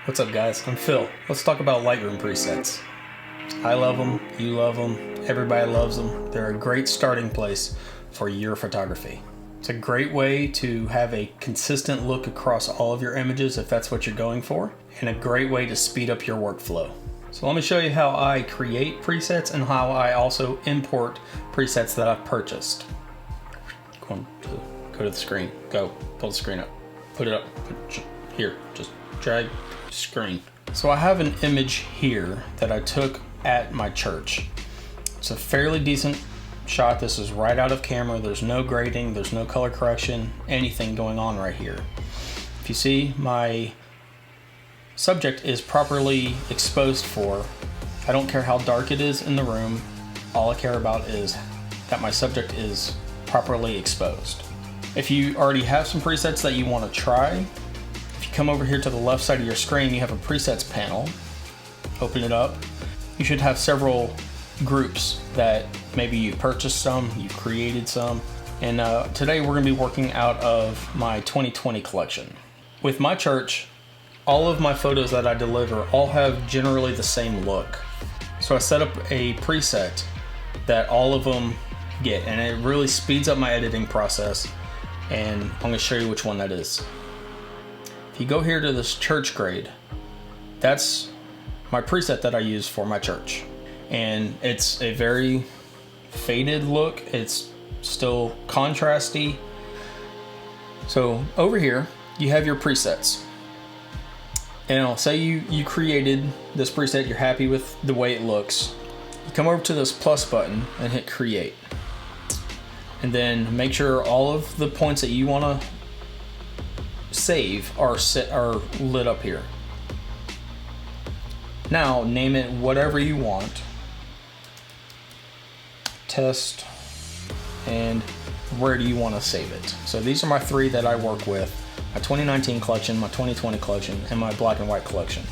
What's up guys, I'm Phil. Let's talk about Lightroom presets. I love them, you love them, everybody loves them. They're a great starting place for your photography. It's a great way to have a consistent look across all of your images if that's what you're going for, and a great way to speed up your workflow. So let me show you how I create presets and how I also import presets that I've purchased. Go to the screen, pull the screen up, put it up, here, just drag screen. So I have an image here that I took at my church. It's a fairly decent shot. This is right out of camera. There's no grading, there's no color correction, anything going on right here. If you see, my subject is properly exposed for. I don't care how dark it is in the room. All I care about is that my subject is properly exposed. If you already have some presets that you want to try, if you come over here to the left side of your screen, you have a presets panel. Open it up. You should have several groups that maybe you purchased some, you created some, and today we're going to be working out of my 2020 collection. With my church, all of my photos that I deliver all have generally the same look. So I set up a preset that all of them get, and it really speeds up my editing process, and I'm going to show you which one that is. If you go here to this church grade, that's my preset that I use for my church. And it's a very faded look. It's still contrasty. So over here, you have your presets. And I'll say you created this preset, you're happy with the way it looks. You come over to this plus button and hit create. And then make sure all of the points that you want to save are lit up here. Now name it whatever you want. Test, and where do you want to save it? So these are my three that I work with: my 2019 collection, my 2020 collection, and my black and white collection.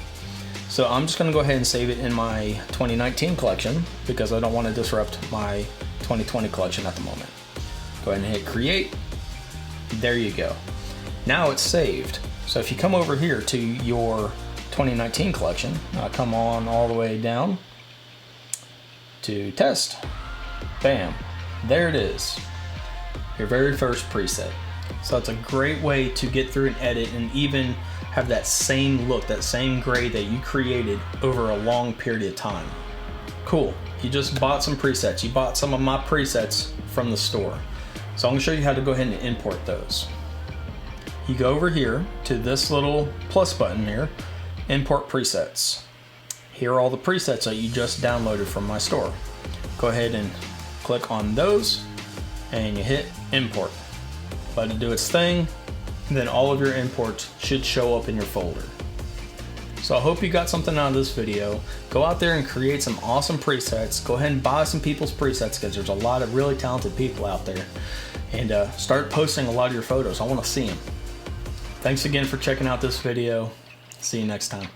So I'm just going to go ahead and save it in my 2019 collection because I don't want to disrupt my 2020 collection at the moment. Go ahead and hit create. There you go. Now it's saved. So if you come over here to your 2019 collection, come on all the way down to test. Bam, there it is, your very first preset. So it's a great way to get through and edit and even have that same look, that same grade that you created over a long period of time. Cool, you just bought some presets. You bought some of my presets from the store. So I'm gonna show you how to go ahead and import those. You go over here to this little plus button here, import presets. Here are all the presets that you just downloaded from my store. Go ahead and click on those and you hit import. Let it do its thing, and then all of your imports should show up in your folder. So I hope you got something out of this video. Go out there and create some awesome presets. Go ahead and buy some people's presets because there's a lot of really talented people out there. And start posting a lot of your photos. I want to see them. Thanks again for checking out this video. See you next time.